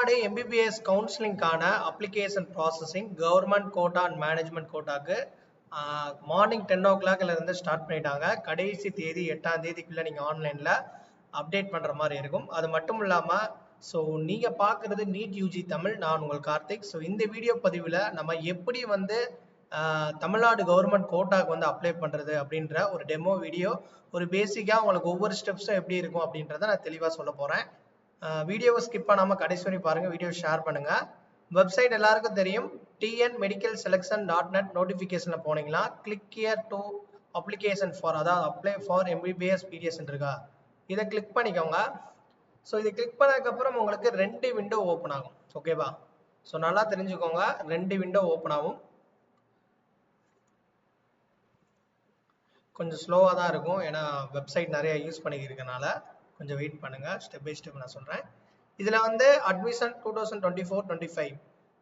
Tamil Nadu MBBS கவுன்சிலிங்கான application processing government quota and management கோட்டாக்கு morning 10 o'clock இருந்து ஸ்டார்ட் பண்ணிட்டாங்க. கடைசி தேதி 8ஆம் தேதிக்குள்ள நீங்க ஆன்லைன்ல அப்டேட் பண்ற மாதிரி இருக்கும். அது மட்டும் இல்லாம ஸோ நீங்க பாக்குறது நீட் யூஜி தமிழ். நான் உங்கள் கார்த்திக். ஸோ இந்த வீடியோ பதிவில் நம்ம எப்படி வந்து தமிழ்நாடு கவர்மெண்ட் கோட்டாக்கு வந்து அப்ளை பண்றது அப்படின்ற ஒரு டெமோ வீடியோ, ஒரு பேசிக்கா உங்களுக்கு ஒவ்வொரு ஸ்டெப்ஸும் எப்படி இருக்கும் அப்படின்றத நான் தெளிவா சொல்ல போறேன். வீடியோவை ஸ்கிப் பண்ணாம கடைசி வரை பாருங்க, வீடியோ ஷேர் பண்ணுங்க. வெப்சைட் எல்லாருக்கும் தெரியும், tnmedicalselection.net. நோட்டிபிகேஷன்ல போனீங்களா click here to application for, அதாவது அப்ளை ஃபார் MBBS PDS இருக்கா, இதை கிளிக் பண்ணிக்கோங்க. ஸோ இதை கிளிக் பண்ணதுக்கப்புறம் உங்களுக்கு 2 விண்டோ ஓப்பன் ஆகும். ஓகேவா? ஸோ நல்லா தெரிஞ்சுக்கோங்க, 2 விண்டோ ஓப்பன் ஆகும். கொஞ்சம் ஸ்லோவாக தான் இருக்கும், ஏன்னா வெப்சைட் நிறைய யூஸ் பண்ணிக்கிறதுனால கொஞ்சம் வெயிட் பண்ணுங்க. ஸ்டெப் பை ஸ்டெப் நான் சொல்றேன். இதுல வந்து அட்மிஷன் 2024-25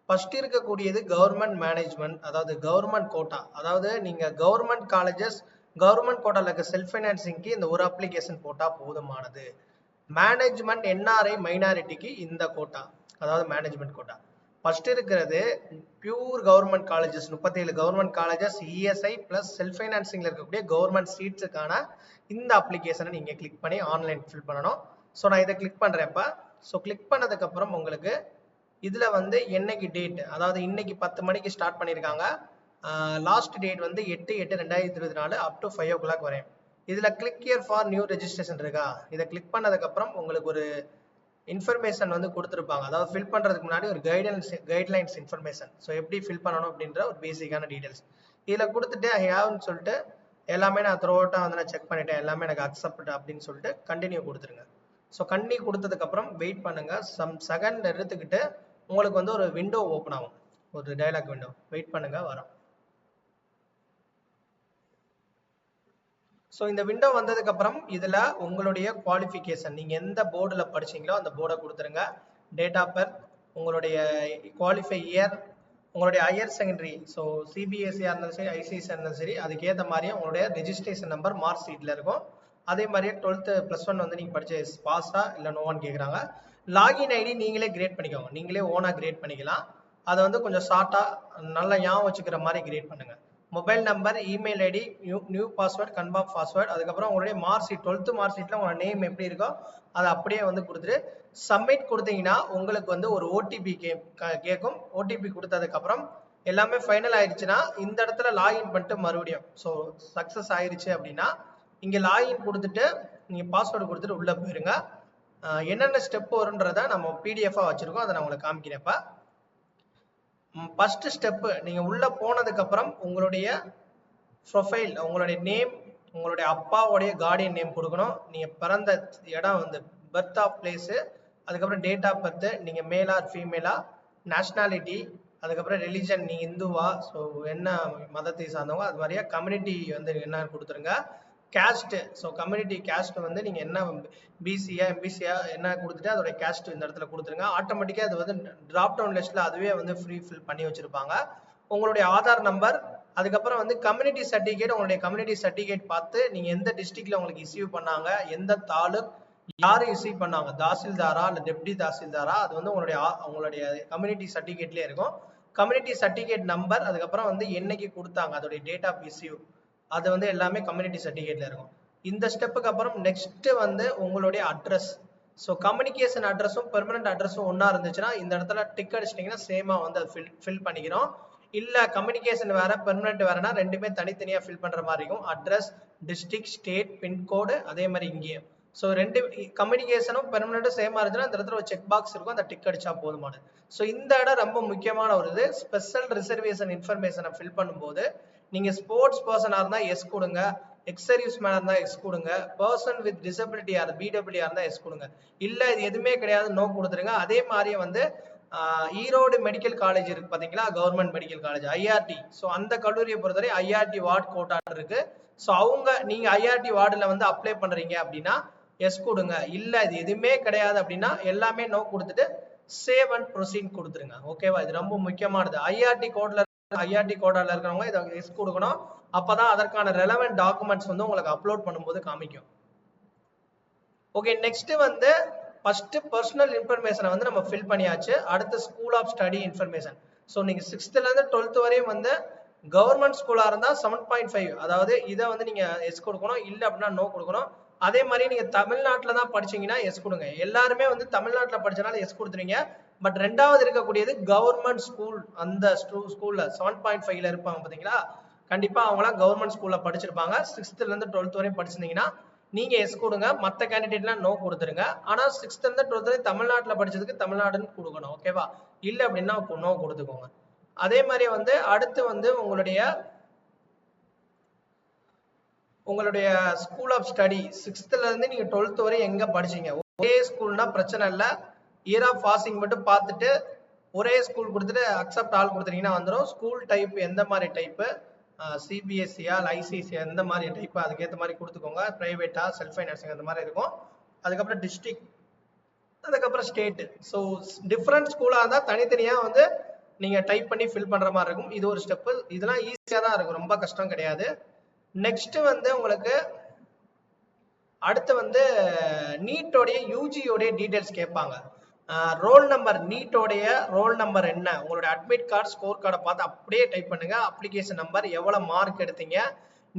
ஃபர்ஸ்ட் இருக்கக்கூடியது கவர்மெண்ட் மேனேஜ்மெண்ட், அதாவது கவர்மெண்ட் கோட்டா. அதாவது நீங்க கவர்மெண்ட் காலேஜஸ் கவர்மெண்ட் கோட்டால இருக்க செல்ஃப் ஃபைனான்சிங்க்கு இந்த ஒரு அப்ளிகேஷன் போட்டா போதுமானது. மேனேஜ்மெண்ட் NRI மைனாரிட்டிக்கு இந்த கோட்டா, அதாவது மேனேஜ்மெண்ட் கோட்டா. ஃபர்ஸ்ட் இருக்கிறது pure government colleges, 37 government colleges ESI plus self ஃபைனான்சிங்ல இருக்கக்கூடிய கவர்மெண்ட் சீட்ஸுக்கான இந்த அப்ளிகேஷனை நீங்க கிளிக் பண்ணி ஆன்லைன் ஃபில் பண்ணணும். ஸோ நான் இதை கிளிக் பண்றேன் இப்ப. ஸோ கிளிக் பண்ணதுக்கு அப்புறம் உங்களுக்கு இதுல வந்து என்னைக்கு டேட், அதாவது இன்னைக்கு 10 மணிக்கு ஸ்டார்ட் பண்ணிருக்காங்க. லாஸ்ட் டேட் வந்து 8/8/2024 அப் டு 5 o'clock வரையும். இதுல click here for new registration இருக்கா, இதை கிளிக் பண்ணதுக்கு அப்புறம் உங்களுக்கு ஒரு இன்ஃபர்மேஷன் வந்து கொடுத்துருப்பாங்க. அதாவது ஃபில் பண்றதுக்கு முன்னாடி ஒரு கைட்லைன்ஸ் இன்ஃபர்மேஷன். ஸோ எப்படி ஃபில் பண்ணணும் அப்படின்ற ஒரு பேசிக்கான டீடைல்ஸ் இதுல கொடுத்துட்டு ஐ ஹேவ்னு சொல்லிட்டு எல்லாமே நான் த்ரூ அவுட்டா வந்து நான் செக் பண்ணிட்டேன், எல்லாமே எனக்கு அக்செப்ட் அப்படின்னு சொல்லிட்டு கண்டினியூ கொடுத்துருங்க. ஸோ கண்டினியூ கொடுத்ததுக்கு அப்புறம் வெயிட் பண்ணுங்க. சம் செகண்ட் எடுத்துக்கிட்டு உங்களுக்கு வந்து ஒரு விண்டோ ஓப்பன் ஆகும், ஒரு டயலாக் விண்டோ. வெயிட் பண்ணுங்க, வரும். ஸோ இந்த விண்டோ வந்ததுக்கு அப்புறம் இதுல உங்களுடைய குவாலிஃபிகேஷன், நீங்க எந்த போர்டுல படிச்சீங்களோ அந்த போர்டை கொடுத்துருங்க. டேட் ஆஃப் பர்த், உங்களுடைய குவாலிஃபை இயர், உங்களுடைய ஹையர் செகண்டரி, ஸோ CBSE இருந்தாலும் சரி ICSE இருந்தாலும் சரி, அதுக்கேற்ற மாதிரியே உங்களுடைய ரெஜிஸ்ட்ரேஷன் நம்பர் மார்க் ஷீட்ல இருக்கும். அதே மாதிரியே 12th +1 வந்து நீங்க படிச்ச பாஸா இல்லை நோவான்னு கேட்குறாங்க. லாகின் ஐடி நீங்களே கிரியேட் பண்ணிக்கோங்க, நீங்களே ஓனா கிரியேட் பண்ணிக்கலாம். அதை வந்து கொஞ்சம் ஷார்ட்டா நல்லா ஞாபகம் வச்சுக்கிற மாதிரி கிரியேட் பண்ணுங்க. Mobile number, email ID, new password, confirm password, அதுக்கப்புறம் உங்களுடைய மார்க் ஷீட் 12th மார்க் ஷீட்ல உங்களோட நேம் எப்படி இருக்கோ அதை அப்படியே வந்து கொடுத்துட்டு சப்மிட் கொடுத்தீங்கன்னா உங்களுக்கு வந்து ஒரு OTP கேட்கும். OTP கொடுத்ததுக்கு அப்புறம் எல்லாமே ஃபைனல் ஆயிடுச்சுன்னா இந்த இடத்துல லாகின் பண்ணிட்டு மறுபடியும் ஸோ சக்சஸ் ஆயிடுச்சு அப்படின்னா இங்க லாகின் கொடுத்துட்டு நீங்க பாஸ்வேர்டு கொடுத்துட்டு உள்ள போயிருங்க. என்னென்ன ஸ்டெப் வரும்ன்றத நம்ம PDF-ஆ வச்சிருக்கோம், அதை நான் உங்களுக்கு காமிக்கிறேன். இப்ப ஃபர்ஸ்ட் ஸ்டெப், நீங்க உள்ள போனதுக்கு அப்புறம் உங்களுடைய ப்ரொஃபைல், உங்களுடைய நேம், உங்களுடைய அப்பாவுடைய கார்டியன் நேம் கொடுக்கணும். நீங்க பிறந்த இடம் வந்து பர்த் ஆஃப் பிளேஸ், அதுக்கப்புறம் டேட் ஆஃப் பர்த், நீங்க மேலா ஃபீமேலா, நேஷனாலிட்டி, அதுக்கப்புறம் ரிலிஜன், நீங்க இந்துவா, ஸோ என்ன மதத்தை சார்ந்தவங்க, அது மாதிரியா கம்யூனிட்டி வந்து என்ன கொடுத்துருங்க. கேஸ்ட், ஸோ கம்யூனிட்டி கேஸ்ட் வந்து நீங்க என்ன BCயா MBCயா என்ன கொடுத்துட்டு அதோட கேஸ்ட் இந்த இடத்துல கொடுத்துருங்க. ஆட்டோமேட்டிக்கா அது வந்து டிராப் டவுன் லிஸ்ட்ல அதுவே வந்து ஃப்ரீ ஃபில் பண்ணி வச்சிருப்பாங்க. உங்களுடைய ஆதார் நம்பர், அதுக்கப்புறம் வந்து கம்யூனிட்டி சர்டிஃபிகேட், உங்களுடைய கம்யூனிட்டி சர்டிஃபிகேட் பார்த்து நீங்க எந்த டிஸ்ட்ரிக்ட்ல உங்களுக்கு இஸ்யூ பண்ணாங்க, எந்த தாலுக், யாரு இஸ்யூ பண்ணாங்க, தாசில்தாரா இல்ல டெப்டி தாசில்தாரா, அது வந்து உங்களுடைய கம்யூனிட்டி சர்டிஃபிகேட்லயே இருக்கும். கம்யூனிட்டி சர்டிஃபிகேட் நம்பர், அதுக்கப்புறம் வந்து என்னைக்கு கொடுத்தாங்க அதோடைய டேட் ஆஃப் இஸ்யூ, அது வந்து எல்லாமே கம்யூனிட்டி சர்டிஃபிகேட்ல இருக்கும். இந்த ஸ்டெப்புக்கு அப்புறம் நெக்ஸ்ட் வந்து உங்களுடைய அட்ரஸ். ஸோ கம்யூனிகேஷன் அட்ரஸும் பெர்மனன்ட் அட்ரஸும் ஒன்னா இருந்துச்சுன்னா இந்த இடத்துல டிக் அடிச்சிட்டிங்கன்னா சேமா வந்து அது ஃபில் பண்ணிக்கிறோம். இல்ல கம்யூனிகேஷன் வேற பெர்மனன்ட் வேறனா ரெண்டுமே தனித்தனியா ஃபில் பண்ற மாதிரி இருக்கும். அட்ரஸ், டிஸ்ட்ரிக்ட், ஸ்டேட், பின்கோடு, அதே மாதிரி இங்கேயும். ஸோ ரெண்டு கம்யூனிகேஷனும் பெர்மனன்ட்டும் சேமா இருந்துச்சுன்னா இந்த இடத்துல ஒரு செக் பாக்ஸ் இருக்கும், அந்த டிக் அடிச்சா போதுமானது. ஸோ இந்த இடம் ரொம்ப முக்கியமான ஒரு இது. ஸ்பெஷல் ரிசர்வேஷன் இன்ஃபர்மேஷனை ஃபில் பண்ணும்போது நீங்க ஸ்போர்ட்ஸ் பர்சனா இருந்தா எஸ் கொடுங்க, எக்ஸ் சர்வீஸ் மேனா இருந்தா எஸ் கொடுங்க, பர்சன் வித் டிசபிலிட்டி BWD இருந்தா எஸ் கொடுங்க. இல்ல இது எதுவுமே கிடையாது, நோ கொடுத்துருங்க. அதே மாதிரியே வந்து ஈரோடு மெடிக்கல் காலேஜ் இருக்கு பாத்தீங்களா, government medical college IRT. So அந்த கல்லூரியை பொறுத்தவரை IRT வார்டு கோட்டா இருக்கு. ஸோ நீங்க IRT வார்டுல வந்து அப்ளை பண்றீங்க அப்படின்னா எஸ் கொடுங்க. இல்ல இது எதுவுமே கிடையாது அப்படின்னா எல்லாமே நோ கொடுத்துட்டு சேவ் அண்ட் ப்ரொசீட் கொடுத்துருங்க. ஓகேவா? இது ரொம்ப முக்கியமானது. IRT கோடால இருக்கிறவங்க இதை எஸ் கொடுக்கணும். அப்பதான் அதற்கான ரெலவென்ட் டாக்குமெண்ட்ஸ் வந்து உங்களுக்கு அப்லோட் பண்ணும்போது காமிக்கும். ஓகே, நெக்ஸ்ட் வந்து ஃபர்ஸ்ட் பர்சனல் இன்ஃபர்மேஷனை வந்து நம்ம ஃபில் பண்ணியாச்சு. அடுத்து school of study information. So நீங்க 6th ல இருந்து 12th வரையும் வந்து கவர்மெண்ட் ஸ்கூலா இருந்தா 7.5, அதாவது இதை வந்து நீங்க எஸ் கொடுக்கணும், இல்லை அப்படின்னா நோ கொடுக்கணும். அதே மாதிரி நீங்க தமிழ்நாட்டில் தான் படிச்சீங்கன்னா எஸ் கொடுங்க. எல்லாருமே வந்து தமிழ்நாட்டில் படிச்சனால எஸ் கொடுத்துருவீங்க. பட் ரெண்டாவது இருக்கக்கூடியது கவர்மெண்ட் ஸ்கூல், அந்த ஸ்கூல்ல 7.5ல இருப்பாங்க பாத்தீங்களா, கண்டிப்பா அவங்களாம் கவர்மெண்ட் ஸ்கூல்ல படிச்சிருப்பாங்க. 6th ல இருந்து 12th வரையும் படிச்சிருந்தீங்கன்னா நீங்க எஸ் கொடுங்க, மற்ற கேண்டிடேட்லாம் நோ கொடுத்துருங்க. ஆனா 6th ல இருந்து 12th வரையும் தமிழ்நாட்டில் படிச்சதுக்கு தமிழ்நாடுன்னு கொடுக்கணும், ஓகேவா? இல்லை அப்படின்னா நோ கொடுத்துக்கோங்க. அதே மாதிரி வந்து அடுத்து வந்து உங்களுடைய ஸ்கூல் ஆஃப் ஸ்டடி 6th ல இருந்து நீங்க 12th வரை எங்க படிச்சீங்க. ஒரே ஸ்கூல்னா பிரச்சனை இல்லை, இயர் ஆஃப் பாசிங் மட்டும் பார்த்துட்டு ஒரே ஸ்கூல் கொடுத்துட்டு அக்செப்ட் ஆல் கொடுத்துட்டீங்கன்னா வந்துடும். ஸ்கூல் டைப் எந்த மாதிரி டைப்பு, சிபிஎஸ்சியா ஐசிசியா எந்த மாதிரி டைப்பு, அதுக்கேற்ற மாதிரி கொடுத்துக்கோங்க. பிரைவேட்டா செல்ஃப் ஃபைனான்சிங் அந்த மாதிரி இருக்கும். அதுக்கப்புறம் டிஸ்ட்ரிக்ட், அதுக்கப்புறம் ஸ்டேட். ஸோ டிஃப்ரெண்ட் ஸ்கூலாக இருந்தால் தனித்தனியாக வந்து நீங்க டைப் பண்ணி ஃபில் பண்ற மாதிரி இருக்கும். இது ஒரு ஸ்டெப். இதெல்லாம் ஈஸியா தான் இருக்கும், ரொம்ப கஷ்டம் கிடையாது. நெக்ஸ்ட் வந்து உங்களுக்கு அடுத்து வந்து நீட்டோடைய யூஜியோடைய டீடைல்ஸ் கேட்பாங்க. ரோல் நம்பர், நீட்டோடைய ரோல் நம்பர் என்ன, உங்களுடைய அட்மிட் கார்டு ஸ்கோர் கார்டை பார்த்து அப்படியே டைப் பண்ணுங்க. அப்ளிகேஷன் நம்பர், எவ்வளவு மார்க் எடுத்தீங்க,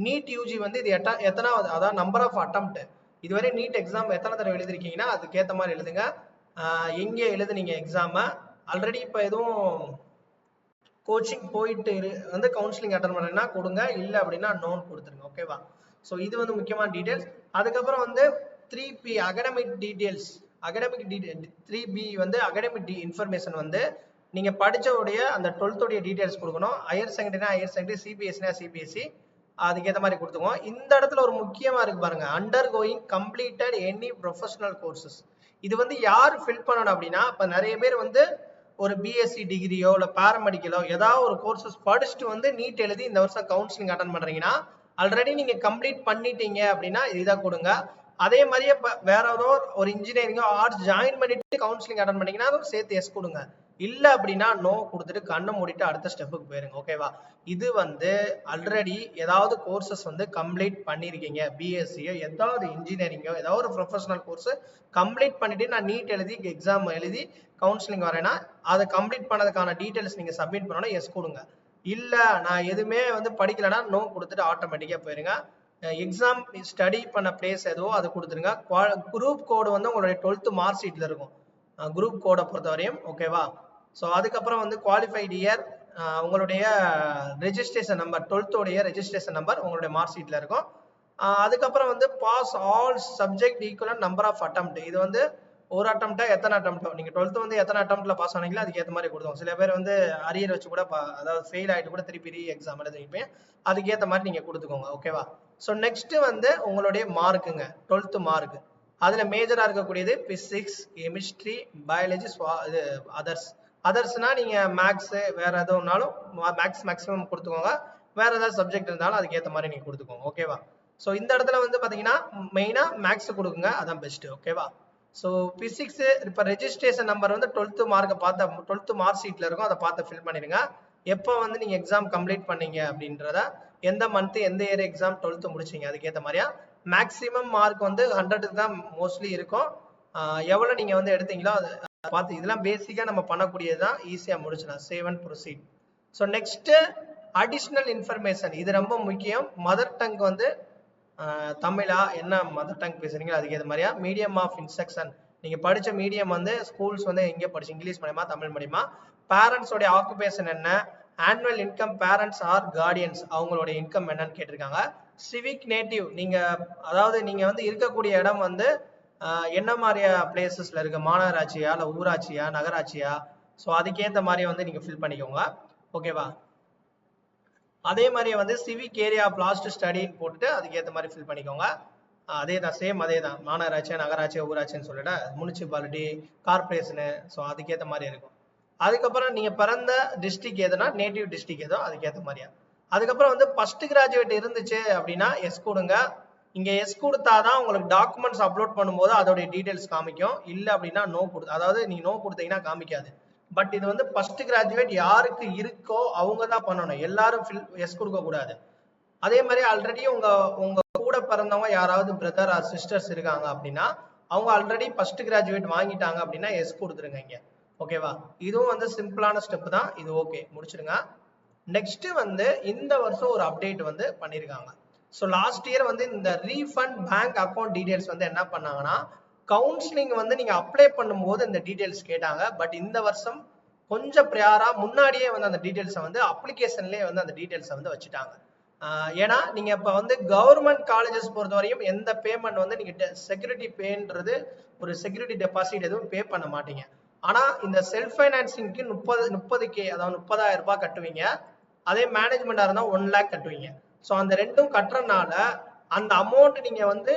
நீட் யூஜி வந்து இது எத்தனாவது, அதாவது நம்பர் ஆஃப் அட்டெம்ப்ட், இதுவரை நீட் எக்ஸாம் எத்தனை தடவை எழுதிருக்கீங்கன்னா அதுக்கேற்ற மாதிரி எழுதுங்க. எங்கே எழுதுனீங்க எக்ஸாம, ஆல்ரெடி இப்போ எதுவும் கோச்சிங் போயிட்டு வந்து கவுன்சிலிங் அட்டன் பண்ணீங்கன்னா கொடுங்க, இல்லை அப்படின்னா நோன் கொடுத்துருங்க, ஓகேவா? ஸோ இது வந்து முக்கியமான டீடைல்ஸ். அதுக்கப்புறம் வந்து 3P academic details. Academic 3B வந்து அகடமிக் இன்ஃபர்மேஷன் வந்து நீங்க படிச்சவுடைய அந்த 12th உடைய டீடைல்ஸ் கொடுக்கணும். ஹையர் செகண்டரினா ஹையர் செகண்டரி, சிபிஎஸ்சினா சிபிஎஸ்சி, அதுக்கேற்ற மாதிரி கொடுத்துக்கோங்க. இந்த இடத்துல ஒரு முக்கியமா இருக்கு பாருங்க, under going completed any professional courses. இது வந்து யார் ஃபில் பண்ணணும் அப்படின்னா, இப்போ நிறைய பேர் வந்து ஒரு பிஎஸ்சி டிகிரியோ இல்லை பேராமெடிக்கலோ ஏதாவது ஒரு கோர்சஸ் படிச்சுட்டு வந்து நீட் எழுதி இந்த வருஷம் கவுன்சிலிங் அட்டன் பண்றீங்கன்னா ஆல்ரெடி நீங்க கம்ப்ளீட் பண்ணிட்டீங்க அப்படின்னா இதை கொடுங்க. அதே மாதிரியே வேற ஏதோ ஒரு இன்ஜினியரிங்கோ ஆர்ட்ஸ் ஜாயின் பண்ணிட்டு கவுன்சிலிங் அட்டன் பண்ணீங்கன்னா சேர்த்து எஸ் கொடுங்க. இல்லை அப்படின்னா நோ கொடுத்துட்டு கண்ணை மூடிட்டு அடுத்த ஸ்டெப்புக்கு போயிருங்க, ஓகேவா? இது வந்து ஆல்ரெடி ஏதாவது கோர்சஸ் வந்து கம்ப்ளீட் பண்ணிருக்கீங்க, பிஎஸ்சியோ ஏதாவது இன்ஜினியரிங்கோ ஏதாவது ஒரு ப்ரொஃபஷனல் கோர்ஸ் கம்ப்ளீட் பண்ணிட்டு நான் நீட் எழுதி எக்ஸாம் எழுதி கவுன்சிலிங் வரேன்னா அதை கம்ப்ளீட் பண்ணதுக்கான டீடைல்ஸ் நீங்க சப்மிட் பண்ணணும், எஸ் கொடுங்க. இல்ல நான் எதுவுமே வந்து படிக்கலன்னா நோ கொடுத்துட்டு ஆட்டோமேட்டிக்கா போயிருங்க. எக்ஸாம் ஸ்டடி பண்ண பிளேஸ் எதுவோ அதை கொடுத்துருங்க. குரூப் கோடு வந்து உங்களுடைய 12th மார்க் ஷீட்ல இருக்கும், குரூப் கோடை பொறுத்த வரையும், ஓகேவா? ஸோ அதுக்கப்புறம் வந்து குவாலிஃபைட் இயர், உங்களுடைய ரெஜிஸ்ட்ரேஷன் நம்பர், 12th உடைய ரெஜிஸ்ட்ரேஷன் நம்பர் உங்களுடைய மார்க் ஷீட்ல இருக்கும். அதுக்கப்புறம் வந்து pass all subject equivalent number of attempt. இது வந்து ஒரு அட்டெம்ப்டா எத்தனை அட்டெம்ப்டோ, நீங்க 12th வந்து எத்தனை அட்டெம்ப்ட்ல பாஸ் ஆனீங்களோ அதுக்கேற்ற மாதிரி கொடுத்தோம். சில பேர் வந்து அரியர் வச்சு கூட அதாவது ஃபெயில் ஆயிட்டு கூட திருப்பி ரீ எக்ஸாம் எழுதிப்பேன், அதுக்கேற்ற மாதிரி நீங்க கொடுத்துக்கோங்க, ஓகேவா? ஸோ நெக்ஸ்ட் வந்து உங்களுடைய மார்க்குங்க, 12th மார்க். அதுல மேஜரா இருக்கக்கூடியது பிசிக்ஸ், கெமிஸ்ட்ரி, பயாலஜி, இது அதர்ஸ்னா நீங்க மேக்ஸ் வேற எதுவும்னாலும் மேக்ஸ் மேக்ஸிமம் கொடுத்துக்கோங்க. வேற ஏதாவது சப்ஜெக்ட் இருந்தாலும் அதுக்கேற்ற மாதிரி நீங்க கொடுத்துக்கோங்க, ஓகேவா? ஸோ இந்த இடத்துல வந்து பாத்தீங்கன்னா மெயினா மேக்ஸ் கொடுக்குங்க, அதான் பெஸ்ட், ஓகேவா? ஸோ பிசிக்ஸ் இப்போ ரெஜிஸ்ட்ரேஷன் நம்பர் வந்து 12th மார்க்கை பார்த்து 12th மார்க் ஷீட்ல இருக்கும், அதை பார்த்து ஃபில் பண்ணிடுங்க. எப்போ வந்து நீங்க எக்ஸாம் கம்ப்ளீட் பண்ணீங்க அப்படின்றத, எந்த மந்த் எந்த இயர் எக்ஸாம் 12th முடிச்சீங்க அதுக்கேற்ற மாதிரியா. மேக்ஸிமம் மார்க் வந்து 100க்கு தான் மோஸ்ட்லி இருக்கும். எவ்வளவு நீங்க வந்து எடுத்தீங்களோ அதை பார்த்து, இதெல்லாம் பேசிக்கா நம்ம பண்ணக்கூடியதுதான், ஈஸியா முடிச்சிடலாம். Save and proceed. So next additional information, இது ரொம்ப முக்கியம். மதர் டங் வந்து தமிழா, என்ன மதர் டங் பேசுறீங்களோ அதுக்கேற்ற மாதிரியா. மீடியம் ஆஃப் இன்ஸ்ட்ரக்ஷன், நீங்க படிச்ச மீடியம் வந்து ஸ்கூல்ஸ் வந்து எங்க படிச்சு, இங்கிலீஷ் மீடியமா தமிழ் மீடியமா. பேரண்ட்ஸோட ஆக்குபேஷன் என்ன, annual income, parents or guardians அவங்களோட இன்கம் என்னன்னு கேட்டிருக்காங்க. சிவிக் நேட்டிவ், நீங்க அதாவது நீங்க வந்து இருக்கக்கூடிய இடம் வந்து என்ன மாதிரியா பிளேசஸ்ல இருக்கு, மாநகராட்சியா இல்ல ஊராட்சியா நகராட்சியா, ஸோ அதுக்கேற்ற மாதிரி வந்து நீங்க ஃபில் பண்ணிக்கோங்க, ஓகேவா? அதே மாதிரி வந்து சிவிக் ஏரியா ஆஃப் லாஸ்ட் ஸ்டடின்னு போட்டுட்டு அதுக்கேற்ற மாதிரி ஃபில் பண்ணிக்கோங்க. அதே தான், சேம் அதே தான், மாநகராட்சியா நகராட்சியா ஊராட்சின்னு சொல்லிட்டு முனிசிபாலிட்டி கார்பரேஷனு, ஸோ அதுக்கேற்ற மாதிரி இருக்கும். அதுக்கப்புறம் நீங்க பிறந்த டிஸ்ட்ரிக்ட் எதுனா நேட்டிவ் டிஸ்ட்ரிக்ட் ஏதோ அதுக்கேற்ற மாதிரியா. அதுக்கப்புறம் வந்து ஃபர்ஸ்ட் கிராஜுவேட் இருந்துச்சு அப்படின்னா எஸ் கொடுங்க. இங்க எஸ் கொடுத்தாதான் உங்களுக்கு டாக்குமெண்ட்ஸ் அப்லோட் பண்ணும்போது அதோடைய டீடைல்ஸ் காமிக்கும். இல்லை அப்படின்னா நோ அதாவது நீங்க நோ கொடுத்தீங்கன்னா காமிக்காது. பட் இது வந்து ஃபர்ஸ்ட் கிராஜுவேட் யாருக்கு இருக்கோ அவங்க தான் பண்ணணும், எல்லாரும் எஸ் கொடுக்க கூடாது. அதே மாதிரி ஆல்ரெடி உங்க கூட பிறந்தவங்க யாராவது பிரதர் ஆர் சிஸ்டர்ஸ் இருக்காங்க அப்படின்னா அவங்க ஆல்ரெடி ஃபர்ஸ்ட் கிராஜுவேட் வாங்கிட்டாங்க அப்படின்னா எஸ் கொடுத்துருங்க இங்க. ஓகேவா? இதுவும் வந்து சிம்பிளான ஸ்டெப் தான். இது ஓகே, முடிச்சிடுங்க. நெக்ஸ்ட் வந்து இந்த வருஷம் ஒரு அப்டேட் வந்து பண்ணிருக்காங்க. ஸோ லாஸ்ட் இயர் வந்து இந்த ரீஃபண்ட் பேங்க் அக்கௌண்ட் டீடைல்ஸ் வந்து என்ன பண்ணாங்கன்னா, கவுன்சிலிங் வந்து நீங்க அப்ளை பண்ணும்போது இந்த டீடைல்ஸ் கேட்டாங்க. பட் இந்த வருஷம் கொஞ்சம் ப்ரியாரா முன்னாடியே வந்து அந்த டீடைல்ஸை வந்து அப்ளிகேஷன்லேயே வந்து அந்த டீடைல்ஸை வந்து வச்சுட்டாங்க. ஏன்னா நீங்க இப்ப வந்து கவர்மெண்ட் காலேஜஸ் பொறுத்த வரையும் எந்த பேமெண்ட் வந்து நீங்க செக்யூரிட்டி பேன்றது ஒரு செக்யூரிட்டி டெபாசிட் எதுவும் பே பண்ண மாட்டீங்க. ஆனா இந்த செல்ஃப் ஃபைனான்சிங்க்கு 30K அதாவது 30,000 ரூபாய் கட்டுவீங்க. அதே மேனேஜ்மெண்டா இருந்தா 1 lakh கட்டுவீங்க. ஸோ அந்த ரெண்டும் கட்டுறதுனால அந்த அமௌண்ட் நீங்க வந்து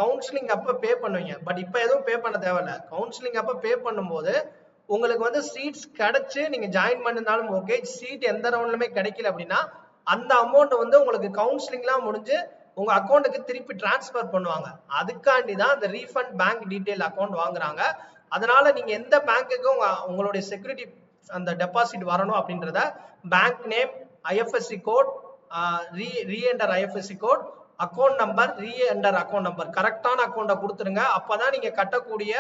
கவுன்சிலிங் அப்ப பே பண்ணுவீங்க. பட் இப்ப எதுவும் பே பண்ண தேவையில்ல. கவுன்சிலிங் அப்ப பே பண்ணும்போது உங்களுக்கு வந்து சீட்ஸ் கிடைச்சு நீங்க ஜாயின் பண்ணிருந்தாலும் ஓகே, சீட் எந்த ரவுண்ட்லுமே கிடைக்கல அப்படின்னா அந்த அமௌண்ட் வந்து உங்களுக்கு கவுன்சிலிங்லாம் முடிஞ்சு உங்க அக்கௌண்ட்டுக்கு திருப்பி டிரான்ஸ்ஃபர் பண்ணுவாங்க. அதுக்காண்டி தான் அந்த ரீஃபண்ட் பேங்க் டீடைல் அக்கௌண்ட் வாங்குறாங்க. அதனால நீங்க எந்த பேங்க்குக்கு உங்களுடைய செக்யூரிட்டி அந்த டெபாசிட் வரணும் அப்படின்றத bank name, IFSC code, reenter IFSC code, account number, reenter account number, கரெக்டான அக்கௌண்ட்டை கொடுத்துருங்க. அப்பதான் நீங்க கட்டக்கூடிய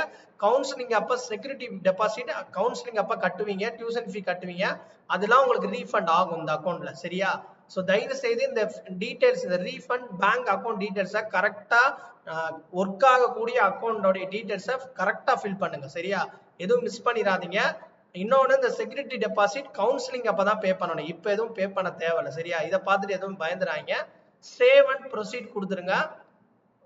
கவுன்சிலிங் அப்ப செக்யூரிட்டி டெபாசிட் கவுன்சிலிங் அப்ப கட்டுவீங்க, டியூஷன் ஃபீ கட்டுவீங்க, அதெல்லாம் உங்களுக்கு ரீஃபண்ட் ஆகும் இந்த அக்கௌண்ட்ல. சரியா? ஸோ தயவு செய்து இந்த டீடைல்ஸ், இந்த ரீஃபண்ட் பேங்க் அக்கௌண்ட் டீடைல்ஸை கரெக்டா ஒர்க் ஆகக்கூடிய அக்கௌண்டோடைய டீடைல்ஸை கரெக்டா ஃபில் பண்ணுங்க. சரியா? எதுவும் மிஸ் பண்ணிடாதீங்க. இன்னொன்னு, இந்த செக்யூரிட்டி டெபாசிட் கவுன்சிலிங் அப்பதான் பே பண்ணணும். இப்ப எதுவும் பே பண்ண தேவையில்ல. சரியா? இதை பார்த்துட்டு எதுவும் பயந்துறாங்க. சேவ் அண்ட் ப்ரொசீட் கொடுத்துருங்க.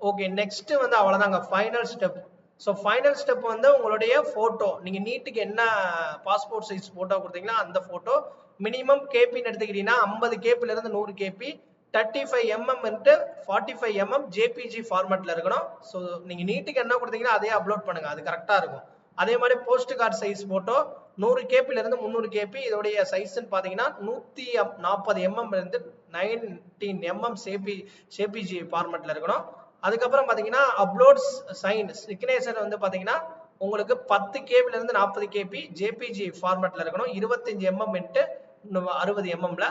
ஓகே, நெக்ஸ்ட் வந்து அவ்வளவுதாங்க final step. So final step வந்து உங்களுடைய போட்டோ, நீங்க நீட்டுக்கு என்ன பாஸ்போர்ட் சைஸ் போட்டோ கொடுத்தீங்களா அந்த போட்டோ மினிமம் கேபின்னு எடுத்துக்கிட்டீங்கன்னா 50 கேபில இருந்து 100 KP 35mm into 45mm JPG ஃபார்மேட்ல இருக்கணும். ஸோ நீங்க நீட்டுக்கு என்ன கொடுத்தீங்கன்னா அதே அப்லோட் பண்ணுங்க, அது கரெக்டா இருக்கும். அதே மாதிரி போஸ்ட் கார்டு சைஸ் போட்டோ 100 கேபில இருந்து 300 கேபி, இதோடைய சைஸ்ன்னு பாத்தீங்கன்னா 140mm இருந்து 19mm ஜேபிஜி ஃபார்மேட்ல இருக்கணும். அதுக்கப்புறம் பாத்தீங்கன்னா அப்லோட் சைன் சிக்னேச்சர் வந்து பாத்தீங்கன்னா உங்களுக்கு 10 கேபில இருந்து 40 கேபி ஜேபிஜி ஃபார்மேட்ல இருக்கணும். 25mm into 60mm.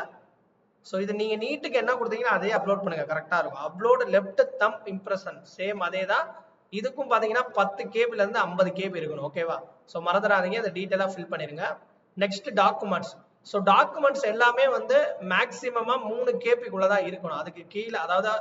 ஸோ இது நீங்க நீட்டுக்கு என்ன கொடுத்தீங்கன்னா அதே அப்லோட் பண்ணுங்க, கரெக்டா இருக்கும். Upload left thumb impression same அதே தான். இதுக்கும் பாத்தீங்கன்னா 10 கேபில இருந்து 50 கேபி இருக்கணும். ஓகேவா? ஸோ மறந்துடாதீங்க, இதை டீட்டெயிலா ஃபில் பண்ணிருங்க. Next documents. ஸோ டாக்குமெண்ட்ஸ் எல்லாமே வந்து மேக்சிமமா 3 கேபிக்குள்ளதான் இருக்கணும். அதுக்கு கீழே, அதாவது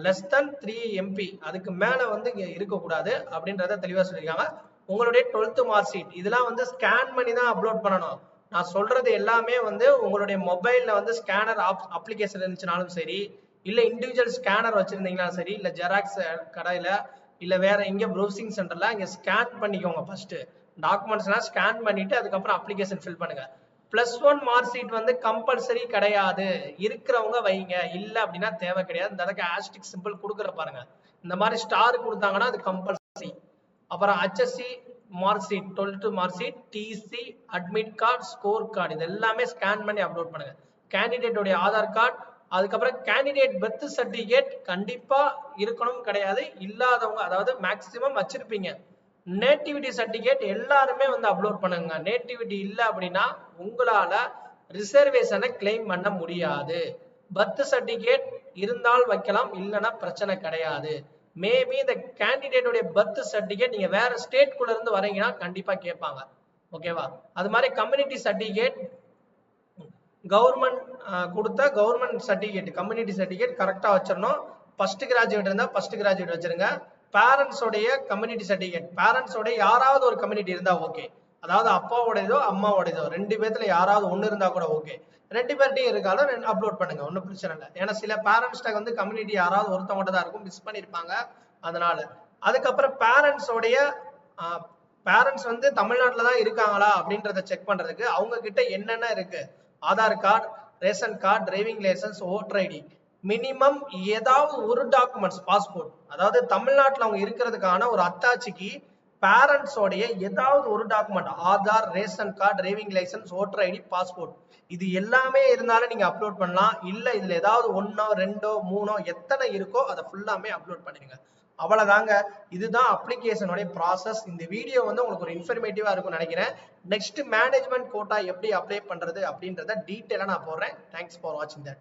லெஸ் தென் 3 MB, அதுக்கு மேல வந்து இங்க இருக்கக்கூடாது அப்படின்றத தெளிவா சொல்லியிருக்காங்க. உங்களுடைய 12th மார்க் ஷீட் இதெல்லாம் வந்து ஸ்கேன் பண்ணி தான் அப்லோட் பண்ணணும். நான் சொல்றது எல்லாமே வந்து உங்களுடைய மொபைல்ல வந்து ஸ்கேனர் அப்ளிகேஷன் இருந்துச்சுனாலும் சரி, இல்ல இண்டிவிஜுவல் ஸ்கேனர் வச்சிருந்தீங்கனாலும் சரி, இல்ல ஜெராக்ஸ் கடையில, இல்ல வேற எங்க ப்ரௌசிங் சென்டர்ல இங்க ஸ்கேன் பண்ணிக்கோங்க. ஃபர்ஸ்ட் டாக்குமெண்ட்ஸ்லாம் ஸ்கேன் பண்ணிட்டு அதுக்கப்புறம் அப்ளிகேஷன் ஃபில் பண்ணுங்க. +1 மார்க் ஷீட் வந்து கம்பல்சரி கிடையாது. இருக்கிறவங்க வைங்க, இல்ல அப்படின்னா தேவை கிடையாது. இந்த இடத்துக்கு ஆஸ்டிக் சிம்பிள் கொடுக்குற பாருங்க, இந்த மாதிரி ஸ்டார் கொடுத்தாங்கன்னா அது கம்பல்சரி. அப்புறம் HSC mark sheet, 12th mark sheet, TC, admit card, score card, இது எல்லாமே ஸ்கேன் பண்ணி அப்லோட் பண்ணுங்க. கேண்டிடேட்டோட ஆதார் கார்டு, அதுக்கப்புறம் கேண்டிடேட் பர்த் சர்டிபிகேட் கண்டிப்பா இருக்கணும் கிடையாது. இல்லாதவங்க, அதாவது மேக்சிமம் வச்சிருப்பீங்க. நேட்டிவிட்டி சர்டிபிகேட் எல்லாருமே வந்து அப்லோட் பண்ணுங்க. நேட்டிவிட்டி இல்ல அப்படின்னா உங்களால ரிசர்வேஷனை கிளைம் பண்ண முடியாது. பர்த் சர்டிபிகேட் இருந்தால் வைக்கலாம், இல்லைன்னா பிரச்சனை கிடையாது. மேபி இந்த கேண்டிடேட்டோட பர்த் சர்டிபிகேட் நீங்க வேற ஸ்டேட் குள்ள இருந்து வரீங்கன்னா கண்டிப்பா கேட்பாங்க. ஓகேவா? அது மாதிரி கம்யூனிட்டி சர்டிபிகேட், கவர்மெண்ட் கொடுத்த கவர்மெண்ட் சர்டிபிகேட், கம்யூனிட்டி சர்டிபிகேட் கரெக்டா வச்சிடணும். ஃபர்ஸ்ட் கிராஜுவேட் இருந்தா ஃபர்ஸ்ட் கிராஜுவேட் வச்சிருங்க. பேரண்ட்ஸோடைய கம்யூனிட்டி சர்டிபிகேட், பேரண்ட்ஸோட யாராவது ஒரு கம்யூனிட்டி இருந்தா ஓகே. அதாவது அப்பாவோடதோ அம்மாவோடதோ 2 பேர்த்துல யாராவது ஒண்ணு இருந்தா கூட ஓகே. 2 பேர்ட்டையும் இருக்காலும் அப்லோட் பண்ணுங்க, ஒன்றும் பிரச்சனை இல்லை. ஏன்னா சில பேரண்ட்ஸ்ட வந்து கம்யூனிட்டி யாராவது ஒருத்தவங்க தான் இருக்கும், மிஸ் பண்ணிருப்பாங்க, அதனால. அதுக்கப்புறம் பேரண்ட்ஸ் வந்து தமிழ்நாட்டில் தான் இருக்காங்களா அப்படின்றத செக் பண்றதுக்கு அவங்க கிட்ட என்னென்ன இருக்கு, Aadhaar card, ration card, driving licence, voter ID, minimum ஏதாவது ஒரு டாக்குமெண்ட்ஸ், பாஸ்போர்ட், அதாவது தமிழ்நாட்டில் அவங்க இருக்கிறதுக்கான ஒரு அத்தாட்சிக்கு பேரண்ட்ஸோடைய ஏதாவது ஒரு document, Aadhaar, ration card, driving licence, voter ID, passport, இது எல்லாமே இருந்தாலும் நீங்க அப்லோட் பண்ணலாம். இல்ல இதுல ஏதாவது 1, 2, 3 எத்தனை இருக்கோ அதை ஃபுல்லாமே அப்லோட் பண்ணிடுங்க. அவ்வளவுதாங்க. இதுதான் அப்ளிகேஷனோட ப்ராசஸ். இந்த வீடியோ வந்து உங்களுக்கு ஒரு இன்ஃபர்மேட்டிவா இருக்கும்னு நினைக்கிறேன். நெக்ஸ்ட் மேனேஜ்மெண்ட் கோட்டா எப்படி அப்ளை பண்றது அப்படின்றத டீட்டெயிலா நான் போடுறேன். தேங்க்ஸ் ஃபார் வாட்சிங் தட்.